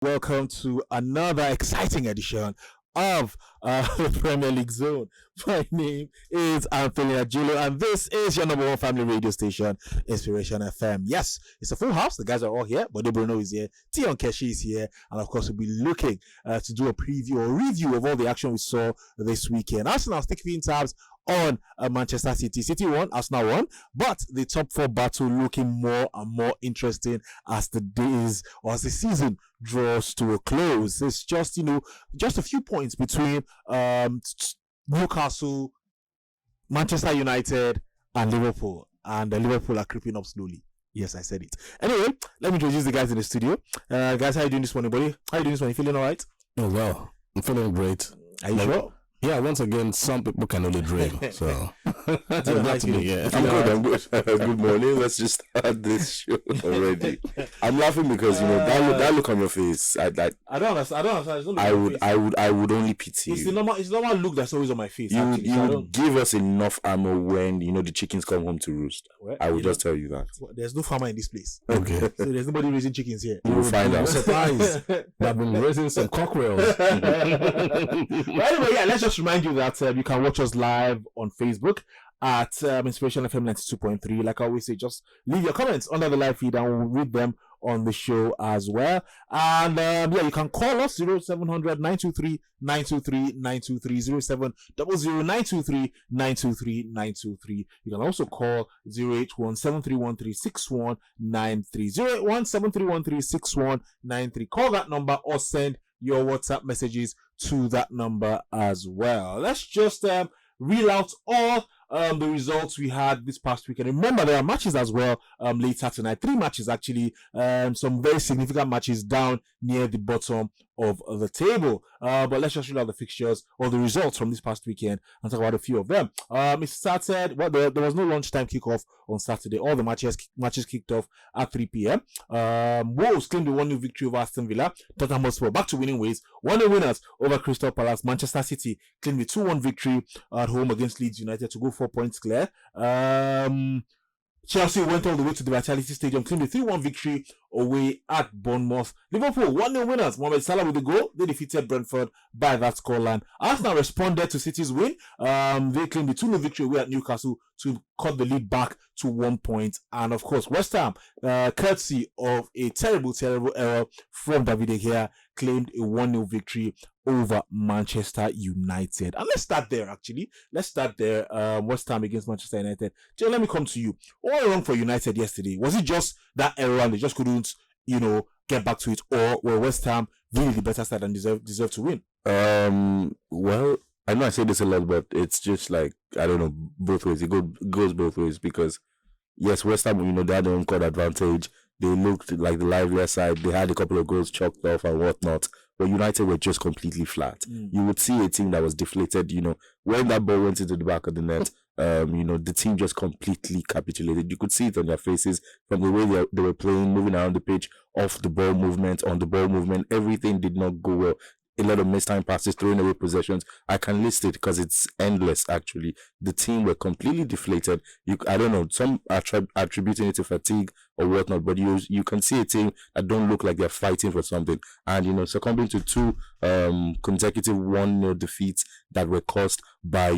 Welcome to another exciting edition of the Premier League Zone. My name is Anthony Ajulo, and this is your number one family radio station, Inspiration FM. Yes, it's a full house. The guys are all here. Bode Bruno is here. 𝐿𝐭𝐴 is here. And of course, we'll be looking to do a preview or review of all the action we saw this weekend. Arsenal sticking tabs on Manchester City. City won, Arsenal won, but the top four battle looking more and more interesting as the days or as the season draws to a close. It's just a few points between Newcastle, Manchester United, and Liverpool, and Liverpool are creeping up slowly. Yes, I said it. Anyway, let me introduce the guys in the studio. Guys, how you doing this morning, buddy? How you doing this morning? Feeling all right? Oh, well, I'm feeling great. Are you sure? Yeah, once again, some people can only dream. So, I'm good. Good morning. Let's just start this show already. I'm laughing because that look on your face. I don't understand. I would only pity it's you. It's the normal look that's always on my face. You give us enough ammo when the chickens come home to roost. Well, I will just tell you that. There's no farmer in this place. Okay. So there's nobody raising chickens here. You will find out. Surprise! They've been raising some cockerels. But anyway, yeah, let's just remind you that you can watch us live on Facebook at Inspiration FM 92.3. Like I always say, just leave your comments under the live feed and we'll read them on the show as well. And you can call us 0700 923 923 923 0700 923 923 923. You can also call 081 7313 6193 081 7313 6193. Call that number or send your WhatsApp messages to that number as well. Let's just reel out all the results we had this past weekend. Remember, there are matches as well later tonight. 3 matches actually. Some very significant matches down near the bottom of the table. But let's just reel out the fixtures or the results from this past weekend and talk about a few of them. It started. Well, there was no lunchtime kickoff on Saturday. All the matches kicked off at 3 p.m. Wolves claimed a 1-0 victory over Aston Villa. Tottenham Hotspur back to winning ways. 1-0 winners over Crystal Palace. Manchester City claimed a 2-1 victory at home against Leeds United to go 4 points clear. Chelsea went all the way to the Vitality Stadium, claimed a 3-1 victory away at Bournemouth. Liverpool 1-0 winners. Mohamed Salah with the goal. They defeated Brentford by that scoreline. Arsenal responded to City's win. They claimed a 2-0 victory away at Newcastle to cut the lead back to 1 point. And of course, West Ham, courtesy of a terrible error from David De Gea, claimed a 1-0 victory over Manchester United. And let's start there, actually. West Ham against Manchester United. Jay, let me come to you. What went wrong for United yesterday? Was it just that error and they just couldn't, get back to it? Or were West Ham really the better side and deserve to win? Well, I know I say this a lot, but it's just like, I don't know, both ways. It goes both ways because, yes, West Ham, they had their own court advantage. They looked like the livelier side. They had a couple of goals chalked off and whatnot. But United were just completely flat. You would see a team that was deflated. When that ball went into the back of the net, the team just completely capitulated. You could see it on their faces from the way they were playing, moving around the pitch, off the ball movement, on the ball movement. Everything did not go well. A lot of missed time passes, throwing away possessions. I can list it because it's endless, actually. The team were completely deflated. I don't know, some are attributing it to fatigue or whatnot, but you can see a team that don't look like they're fighting for something. And, succumbing to 2 consecutive 1-0 defeats that were caused by,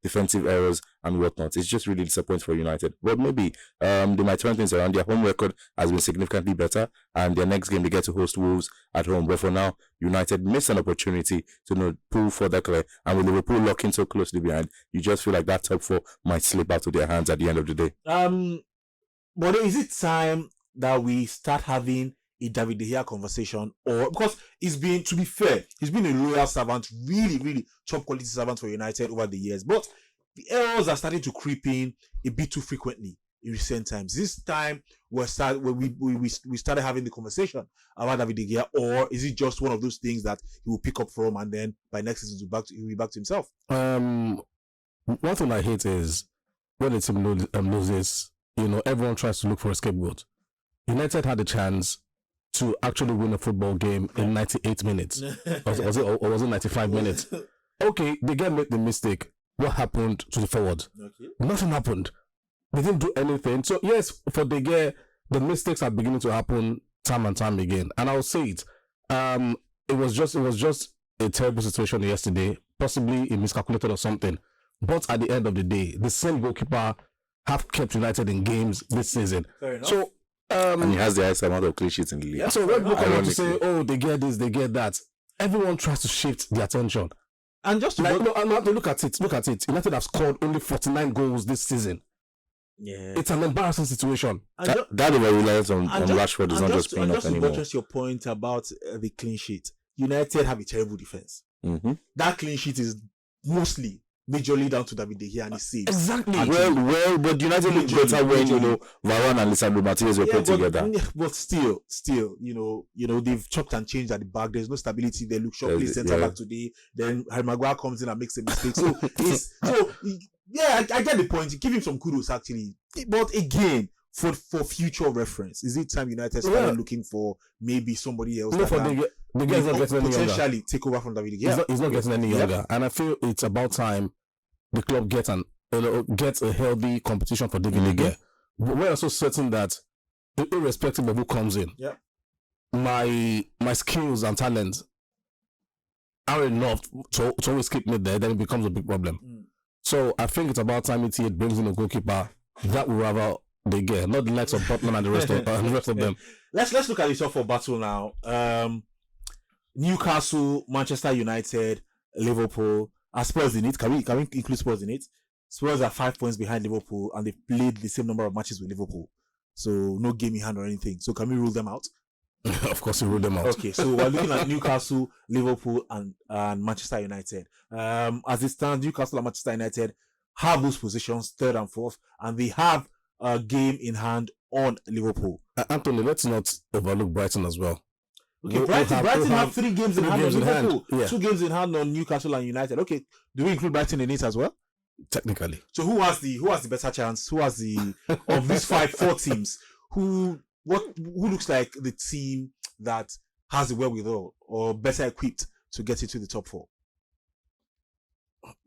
defensive errors and whatnot. It's just really disappointing for United. But maybe they might turn things around. Their home record has been significantly better, and their next game they get to host Wolves at home. But for now, United missed an opportunity to pull further clear. And with Liverpool locking so closely behind, you just feel like that top 4 might slip out of their hands at the end of the day. But is it time that we start having a David De Gea conversation? Or because to be fair, he's been a loyal servant, really, really top quality servant for United over the years. But the errors are starting to creep in a bit too frequently in recent times. This time we started having the conversation about David De Gea, or is it just one of those things that he will pick up from and then by next season he'll be back to himself? One thing I hate is when the team loses, everyone tries to look for a scapegoat. United had a chance to actually win a football game in 98 minutes. was it 95 minutes? Okay, they made the mistake. What happened to the forward? Okay. Nothing happened. They didn't do anything. So yes, for De Gea, the mistakes are beginning to happen time and time again. And I'll say it. It was just a terrible situation yesterday. Possibly he miscalculated or something. But at the end of the day, the same goalkeeper have kept United in games this season. Fair enough. So and he has the highest amount of clean sheets in the league. yeah, so when people come out to say, Ironically. oh, they get this, they get that, everyone tries to shift the attention. And just to Like, no, and now look at it. United have scored only 49 goals this season. yeah. It's an embarrassing situation. That over-reliance on And Rashford is not just paying off to anymore. buttress your point about the clean sheet, United have a terrible defense. Mm-hmm. That clean sheet is mostly majorly down to David De Gea and his saves. Exactly. Well, but United look better when Varane and Lisandro Martinez were put together. But still, they've chopped and changed at the back. There's no stability. They look shortly centre back today. Then Harry Maguire comes in and makes a mistake. So I get the point. Give him some kudos actually. But again, for future reference, is it time United started looking for maybe somebody else? No, for the guy's not getting any younger. Potentially take over from David De Gea. He's not getting any younger, and I feel it's about time the club gets a healthy competition for David De Gea. We're also certain that, irrespective of who comes in, my skills and talents are enough to always keep me there. Then it becomes a big problem. So I think it's about time ETH brings in a goalkeeper that will rather De Gea, not the likes of Butland and the rest of them. Let's look at the top 4 battle now. Newcastle, Manchester United, Liverpool. Are Spurs in it? Can we include Spurs in it? Spurs are 5 points behind Liverpool, and they've played the same number of matches with Liverpool. So no game in hand or anything. So can we rule them out? Of course, we rule them out. Okay, so we're looking at Newcastle, Liverpool, and Manchester United. As it stands, Newcastle and Manchester United have those positions, 3rd and 4th, and they have a game in hand on Liverpool. Anthony, let's not overlook Brighton as well. Okay, Brighton have 3 games in hand on Liverpool, Yeah. 2 games in hand on Newcastle and United. Okay, do we include Brighton in it as well? Technically. So who has the better chance? Who has the of these 4 teams? Who looks like the team that has the wherewithal or better equipped to get into the top 4?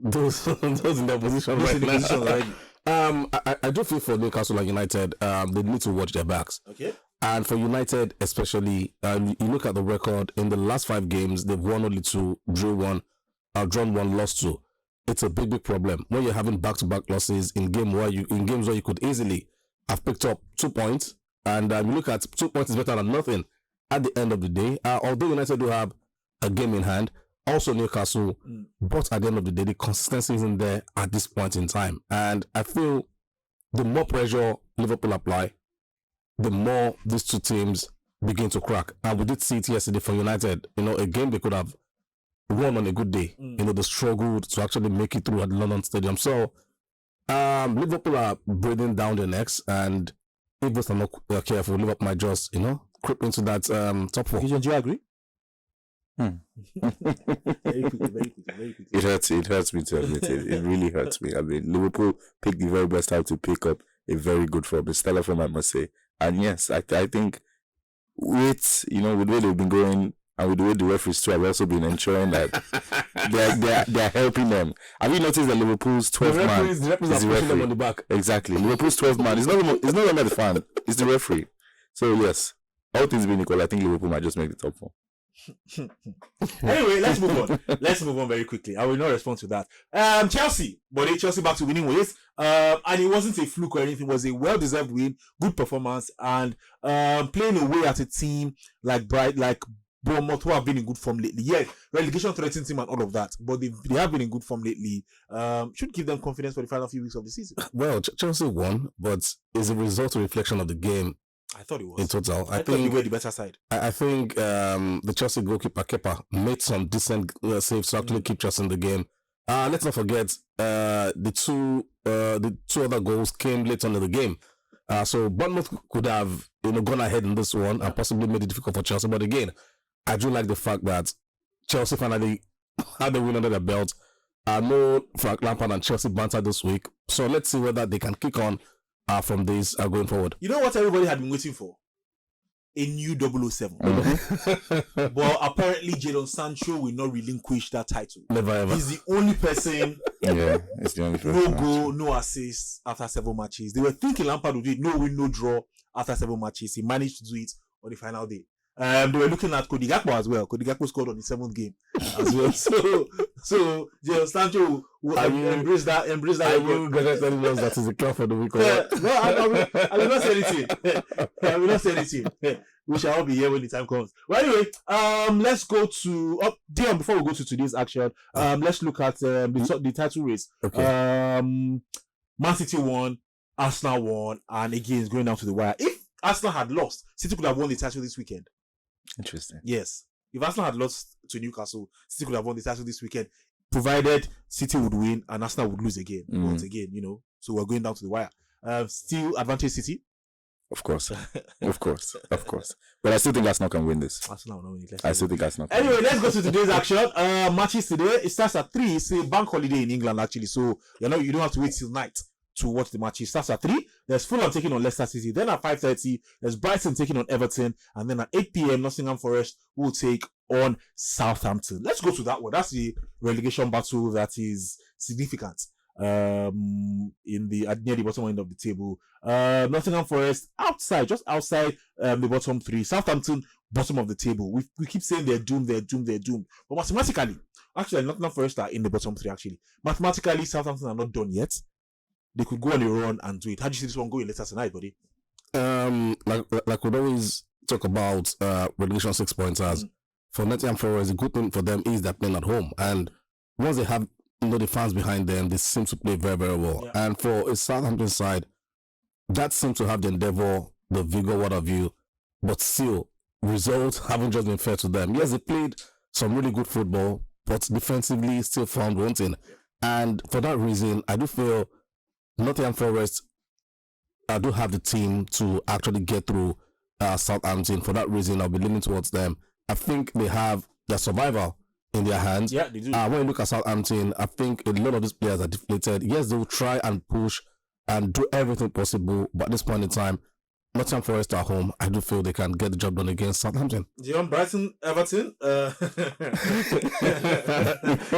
Those in their position right now. I do feel for Newcastle and United, they need to watch their backs. Okay. And for United especially, you look at the record, in the last 5 games, they've won only 2, drawn 1, lost 2. It's a big problem. When you're having back-to-back losses in games where you could easily have picked up 2 points, and you look at 2 points is better than nothing at the end of the day. Although United do have a game in hand, also Newcastle, but at the end of the day, the consistency isn't there at this point in time. And I feel the more pressure Liverpool apply, the more these 2 teams begin to crack. And we did see it yesterday for United. A game they could have won on a good day. They struggled to actually make it through at London Stadium. So Liverpool are breathing down their necks, and if those are not careful, Liverpool might just, creep into that top 4. Do you agree? Very quickly. It hurts me to admit it. It really hurts me. I mean, Liverpool picked the very best time to pick up a very good form, a stellar form, I must say. And yes, I think with the way they've been going, and with the way the referees too have also been ensuring that they're helping them. Have you noticed that Liverpool's 12th man is the referee? Them on the back. Exactly. Liverpool's 12th man is not longer the fan, it's the referee. So yes, all things being equal, I think Liverpool might just make the top 4. Anyway, let's move on. Let's move on very quickly. I will not respond to that. Chelsea back to winning ways. And it wasn't a fluke or anything. It was a well-deserved win, good performance, and playing away at a team like Bournemouth, who have been in good form lately. Yeah, relegation threatened team and all of that, but they have been in good form lately. Should give them confidence for the final few weeks of the season. Well, Chelsea won, but is a result or reflection of the game. I thought it was. In total, I think they were the better side. I think the Chelsea goalkeeper Kepa made some decent saves to actually keep Chelsea in the game. Let's not forget the two other goals came late on in the game. So Bournemouth could have gone ahead in this one and possibly made it difficult for Chelsea. But again, I do like the fact that Chelsea finally had the win under their belt. No Frank Lampard and Chelsea banter this week. So let's see whether they can kick on from this going forward. You know what everybody had been waiting for? A new 007. But apparently Jadon Sancho will not relinquish that title. Never ever. He's the only person. Yeah, it's the only person. No goal, no assist after 7 matches. They were thinking Lampard would do it. No win, no draw after 7 matches. He managed to do it on the final day. They were looking at Cody Gakpo as well. Cody Gakpo scored on the 7th game as well. So Jadon Sancho will embrace that. Are you gonna tell us that is a club for the week? No, I will not say anything. I will not say anything. We shall all be here when the time comes. Well, anyway, let's go to Dion. Before we go to today's action, let's look at the title race. Okay. Man City won, Arsenal won, and again it's going down to the wire. If Arsenal had lost, City could have won the title this weekend. Interesting. Yes. If Arsenal had lost to Newcastle, City could have won the title this weekend, provided City would win and Arsenal would lose again. But again, so we're going down to the wire. Still advantage City. Of course. But I still think Arsenal can win this. Arsenal will not win it. I still think Arsenal can Anyway, let's go to today's action. Matches today. It starts at 3. It's a bank holiday in England, actually. So, you don't have to wait till night to watch the match. It starts at 3. There's Fulham taking on Leicester City. Then at 5:30, there's Brighton taking on Everton. And then at 8 p.m, Nottingham Forest will take on Southampton. Let's go to that one. That's the relegation battle that is significant. In the near the bottom end of the table. Nottingham Forest just outside the bottom 3. Southampton bottom of the table. We keep saying they're doomed. But mathematically, actually Nottingham Forest are in the bottom 3 actually. Mathematically, Southampton are not done yet. They could go on a run and do it. How do you see this one going later tonight, buddy? Like we always talk about relegation 6 pointers. For Nottingham Forest, the good thing for them is they're playing at home, and once they have the fans behind them, they seem to play very, very well. Yeah. And for a Southampton side, that seems to have the endeavour, the vigour, what have you, but still, results haven't just been fair to them. Yes, they played some really good football, but defensively still found wanting. And for that reason, I do feel Nottingham Forest do have the team to actually get through Southampton. For that reason, I'll be leaning towards them. I think they have their survival in their hands. Yeah, they do. When you look at Southampton, I think a lot of these players are deflated. Yes, they will try and push and do everything possible, but at this point in time, Nottingham Forest at home, I do feel they can get the job done against Southampton. Dion, Brighton, Everton. It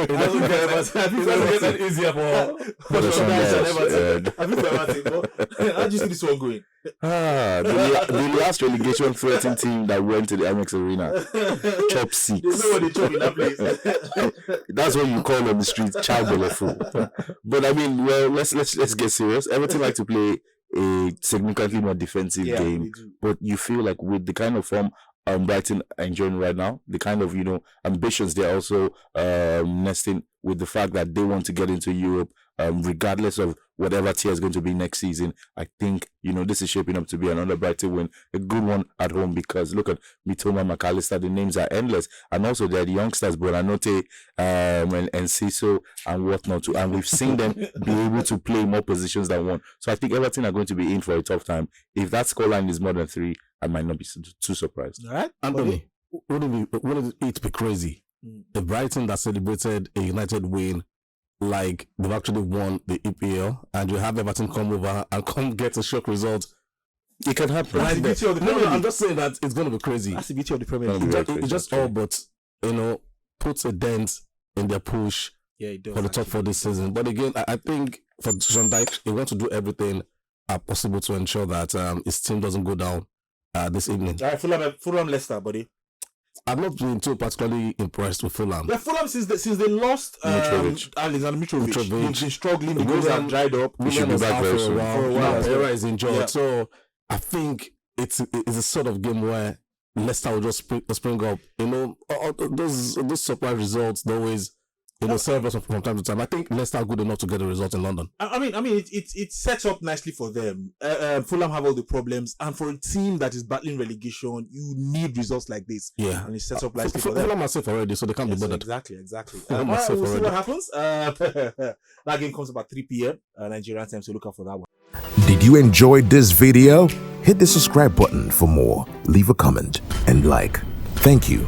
doesn't get easier for Everton. I think Everton. How do you see this one going? The last relegation threatened team that went to the 𝐼𝐍𝐒 Arena chop 6. There's nobody chop in that place. That's what you call on the street child fool. But I mean, well, let's get serious. Everton like to play a significantly more defensive game, but you feel like with the kind of form Brighton are enjoying right now, the kind of ambitions they're also nesting with the fact that they want to get into Europe, regardless of whatever tier is going to be next season. I think this is shaping up to be another Brighton win, a good one at home, because look at Mitoma, McAllister, the names are endless, and also they're the youngsters, Bonanote, and Ciso and whatnot too, and we've seen them be able to play more positions than one. So I think Everton are going to be in for a tough time. If that scoreline is more than 3, I might not be too surprised. All right, Anthony, wouldn't it be crazy if Brighton that celebrated a United win like they've actually won the EPL, and you have Everton come over and come get a shock result? It can happen. That's the beauty of the Premier League. I'm just saying that it's going to be crazy. That's the beauty of the Premier League. It just all but puts a dent in their push for the top 4 this season. But again, I think for Sean Dyche, he wants to do everything possible to ensure that his team doesn't go down this evening. All right, Fulham Leicester, buddy. I've not been too particularly impressed with Fulham. But Fulham, since they lost Alexander Mitrovic, they've been struggling. The goals have dried up. We should be back for a while. Era is enjoyed. Yeah. So I think it's a sort of game where Leicester will just spring up. Those surprise results, they always serve us from time to time. I think Leicester are good enough to get a result in London. I mean, it sets up nicely for them. Fulham have all the problems, and for a team that is battling relegation, you need results like this. Yeah, and it sets up nicely for them. Fulham are safe already, so they can't be bothered. Exactly. We'll see what happens. That game comes about 3 p.m. Nigerian time, so look out for that one. Did you enjoy this video? Hit the subscribe button for more. Leave a comment and like. Thank you.